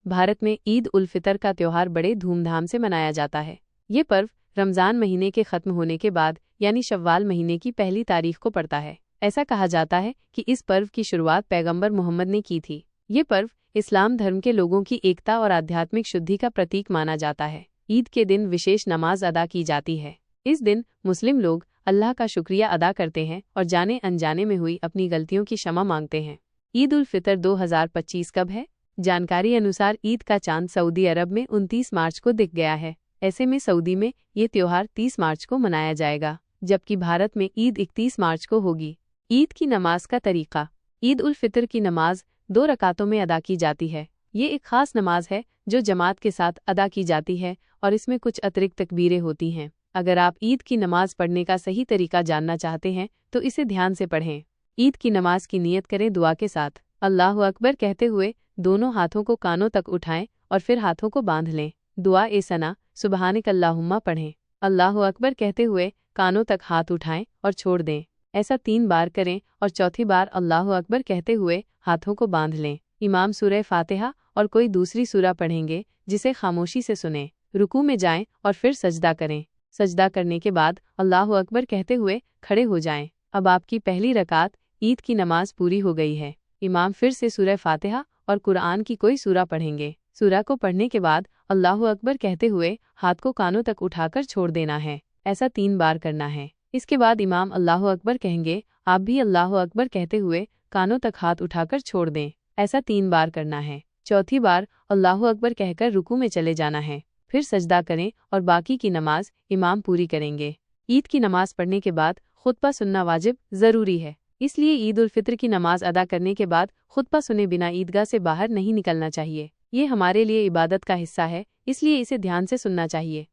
भारत में ईद उल फितर का त्योहार बड़े धूमधाम से मनाया जाता है। ये पर्व रमज़ान महीने के ख़त्म होने के बाद यानी शव्वाल महीने की पहली तारीख को पड़ता है। ऐसा कहा जाता है कि इस पर्व की शुरुआत पैगंबर मोहम्मद ने की थी। ये पर्व इस्लाम धर्म के लोगों की एकता और आध्यात्मिक शुद्धि का प्रतीक माना जाता है। ईद के दिन विशेष नमाज अदा की जाती है। इस दिन मुस्लिम लोग अल्लाह का शुक्रिया अदा करते हैं और जाने अनजाने में हुई अपनी गलतियों की क्षमा मांगते हैं। ईद उल फितर 2025 कब है? जानकारी अनुसार ईद का चांद सऊदी अरब में 29 मार्च को दिख गया है। ऐसे में सऊदी में ये त्योहार 30 मार्च को मनाया जाएगा, जबकि भारत में ईद 31 मार्च को होगी। ईद की नमाज का तरीका। ईद उल फितर की नमाज 2 रकातों में अदा की जाती है। ये एक खास नमाज है जो जमात के साथ अदा की जाती है और इसमें कुछ अतिरिक्त तकबीरें होती हैं। अगर आप ईद की नमाज पढ़ने का सही तरीका जानना चाहते हैं तो इसे ध्यान से पढ़ें। ईद की नमाज की नियत करें दुआ के साथ। अल्लाहु अकबर कहते हुए दोनों हाथों को कानों तक उठाएं और फिर हाथों को बांध लें। दुआ ए सना सुबहानक अल्लाहुम्मा पढ़ें। अल्लाहु अकबर कहते हुए कानों तक हाथ उठाएं और छोड़ दें। ऐसा 3 बार करें और चौथी बार अल्लाहु अकबर कहते हुए हाथों को बांध लें। इमाम सूरह फातिहा और कोई दूसरी सूरा पढ़ेंगे जिसे खामोशी से सुनें। रुकू में जाएं और फिर सजदा करें। सजदा करने के बाद अल्लाहु अकबर कहते हुए खड़े हो जाएं। अब आपकी पहली रकात ईद की नमाज पूरी हो गई है। इमाम फिर से सूरह फातिहा और कुरान की कोई सूरा पढ़ेंगे। सूरा को पढ़ने के बाद अल्लाहु अकबर कहते हुए हाथ को कानों तक उठाकर छोड़ देना है। ऐसा 3 बार करना है। इसके बाद इमाम अल्लाहु अकबर कहेंगे, आप भी अल्लाहु अकबर कहते हुए कानों तक हाथ उठाकर छोड़ दें। ऐसा 3 बार करना है। चौथी बार अल्लाहु अकबर कहकर रुकू में चले जाना है। फिर सजदा करें और बाकी की नमाज इमाम पूरी करेंगे। ईद की नमाज पढ़ने के बाद खुतबा सुनना वाजिब ज़रूरी है। इसलिए ईद उल फितर की नमाज अदा करने के बाद खुतबा सुने बिना ईदगाह से बाहर नहीं निकलना चाहिए। ये हमारे लिए इबादत का हिस्सा है, इसलिए इसे ध्यान से सुनना चाहिए।